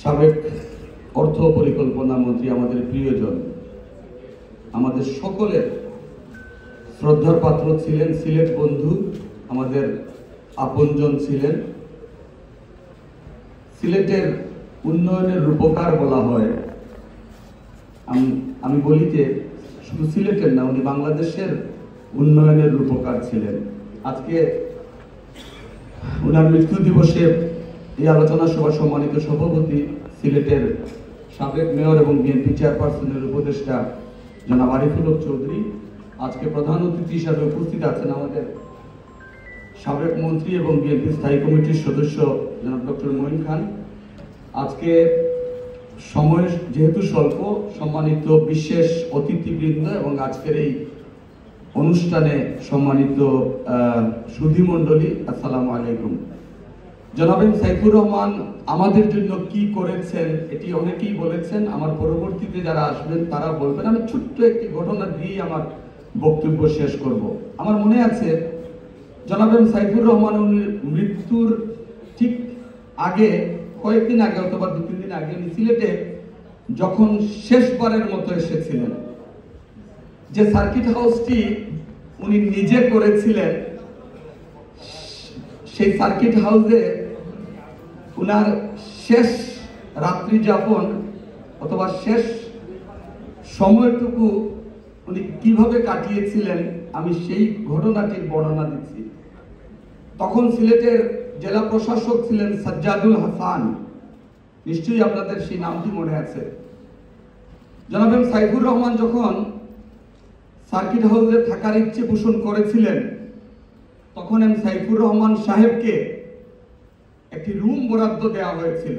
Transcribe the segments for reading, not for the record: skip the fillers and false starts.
সাবেক অর্থ পরিকল্পনা মন্ত্রী আমাদের প্রিয়জন, আমাদের সকলের শ্রদ্ধার পাত্র ছিলেন, সিলেট বন্ধু, আমাদের আপনজন ছিলেন। সিলেটের উন্নয়নের রূপকার বলা হয়। আমি বলি যে শুধু সিলেটের না, উনি বাংলাদেশের উন্নয়নের রূপকার ছিলেন। আজকে ওনার মৃত্যু দিবসে এই আলোচনা সভার সম্মানিত সভাপতি সিলেটের সাবেক মেয়র এবং বিএনপি চেয়ারপারসনের উপদেষ্টা জনাব আরিফুল হক চৌধুরী, আজকে প্রধান অতিথি হিসাবে উপস্থিত আছেন আমাদের সাবেক মন্ত্রী এবং বিএনপি স্থায়ী কমিটির সদস্য জনাব ডক্টর মঈন খান। আজকে সময় যেহেতু স্বল্প, সম্মানিত বিশেষ অতিথিবৃন্দ এবং আজকের এই অনুষ্ঠানে সম্মানিত সুধীমণ্ডলী, আসসালামু আলাইকুম। জনাব সাইফুর রহমান আমাদের জন্য কি করেছেন এটি অনেকেই বলেছেন, আমার পরবর্তীতে যারা আসবেন তারা বলবেন। আমি ছোট্ট একটি ঘটনা দিয়ে আমার বক্তব্য শেষ করব। আমার মনে আছে জনাব সাইফুর রহমান মৃত্যুর ঠিক আগে, কয়েকদিন আগে অথবা 2-3 দিন আগে উনি সিলেটে যখন শেষবারের মতো এসেছিলেন, যে সার্কিট হাউসটি উনি নিজে করেছিলেন, সেই সার্কিট হাউসে উনার শেষ রাত্রি যাপন অথবা শেষ সময়টুকু উনি কিভাবে কাটিয়েছিলেন, আমি সেই ঘটনাটির বর্ণনা দিচ্ছি। তখন সিলেটের জেলা প্রশাসক ছিলেন সাজ্জাদুল হাসান, নিশ্চয়ই আপনাদের সেই নামটি মনে আছে। জনাব সাইফুর রহমান যখন সার্কিট হাউসে থাকার ইচ্ছে পোষণ করেছিলেন, তখন সাইফুর রহমান সাহেবকে একটি রুম বরাদ্দ দেওয়া হয়েছিল।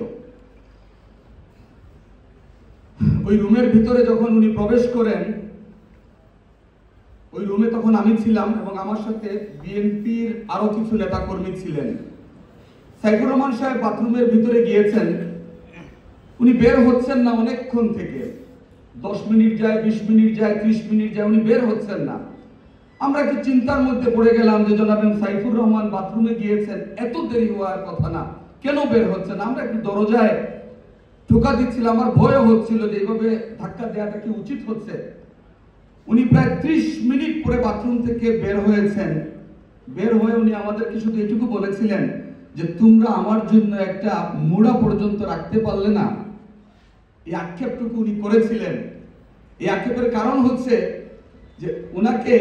ওই রুমের ভিতরে যখন উনি প্রবেশ করেন, ওই রুমে তখন আমি ছিলাম এবং আমার সাথে বিএনপির আরো কিছু নেতাকর্মী ছিলেন। সাইফুর রহমান সাহেব বাথরুমের ভিতরে গিয়েছেন, উনি বের হচ্ছেন না অনেকক্ষণ থেকে, 10 মিনিট যায়, 20 মিনিট যায়, 30 মিনিট যায়, উনি বের হচ্ছেন না। আমরা একটু চিন্তার মধ্যে পড়ে গেলাম যে জনাব সাইফুর রহমান বাথরুমে গিয়েছেন, এত দেরি হওয়ার কথা না, কেন বের হচ্ছেন? আমরা একটু দরজায় ঠোকা দিচ্ছিলাম, আমার ভয় হচ্ছিল যে এইভাবে ধাক্কা দেওয়াটা কি উচিত হচ্ছে। উনি প্রায় 30 মিনিট পরে বাথরুম থেকে বের হয়েছেন। বের হয়ে উনি আমাদেরকে শুধু এটুকু বলেছিলেন যে তোমরা আমার জন্য একটা মুড়া পর্যন্ত রাখতে পারলে না। এই আক্ষেপটুকু উনি করেছিলেন। এই আক্ষেপের কারণ হচ্ছে যে ওনাকে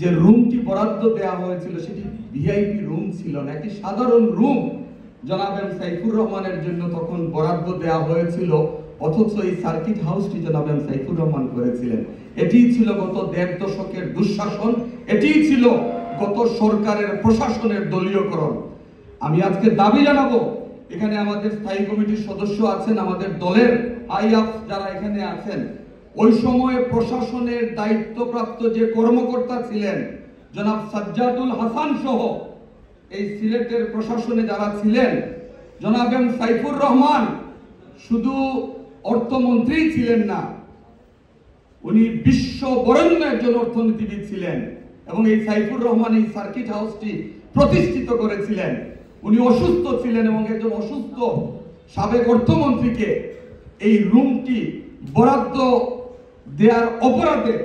যে রুমটি বরাদ্দ দেওয়া হয়েছিল সেটি ভিআইপি রুম ছিল না, একটি সাধারণ রুম জনাব সাইফুর রহমানের জন্য তখন বরাদ্দ দেওয়া হয়েছিল, অথচ এই সার্কিট হাউসটি জনাব সাইফুর রহমান করেছিলেন। এটিই ছিল গত 1.5 দশকের দুঃশাসন, এটিই ছিল গত সরকারের প্রশাসনের দলীয়করণ। আমি আজকে দাবি জানাবো, এখানে আমাদের স্থায়ী কমিটির সদস্য আছেন, আমাদের দলের আইএফ যারা এখানে আছেন, ওই সময়ে প্রশাসনের দায়িত্বপ্রাপ্ত যে কর্মকর্তা ছিলেন জনাব সাজ্জাদুল হাসান সহ এই সিলেটের প্রশাসনে যারা ছিলেন, জনাব সাইফুর রহমান শুধু অর্থমন্ত্রী ছিলেন না, উনি বিশ্ব বরেণ্য একজন অর্থনীতিবিদ ছিলেন এবং এই সাইফুর রহমান এই সার্কিট হাউসটি প্রতিষ্ঠিত করেছিলেন। উনি অসুস্থ ছিলেন এবং একজন অসুস্থ সাবেক অর্থমন্ত্রীকে এই রুমটি বরাদ্দ দেওয়ার অপরাধে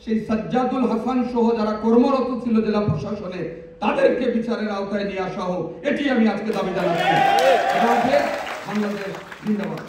সেই সাজ্জাদুল হাসান সহ যারা কর্মরত ছিল জেলা প্রশাসনে, তাদেরকে বিচারের আওতায় নিয়ে আসা হোক, এটি আমি আজকে দাবি জানাচ্ছি। বাংলাদেশ জিন্দাবাদ।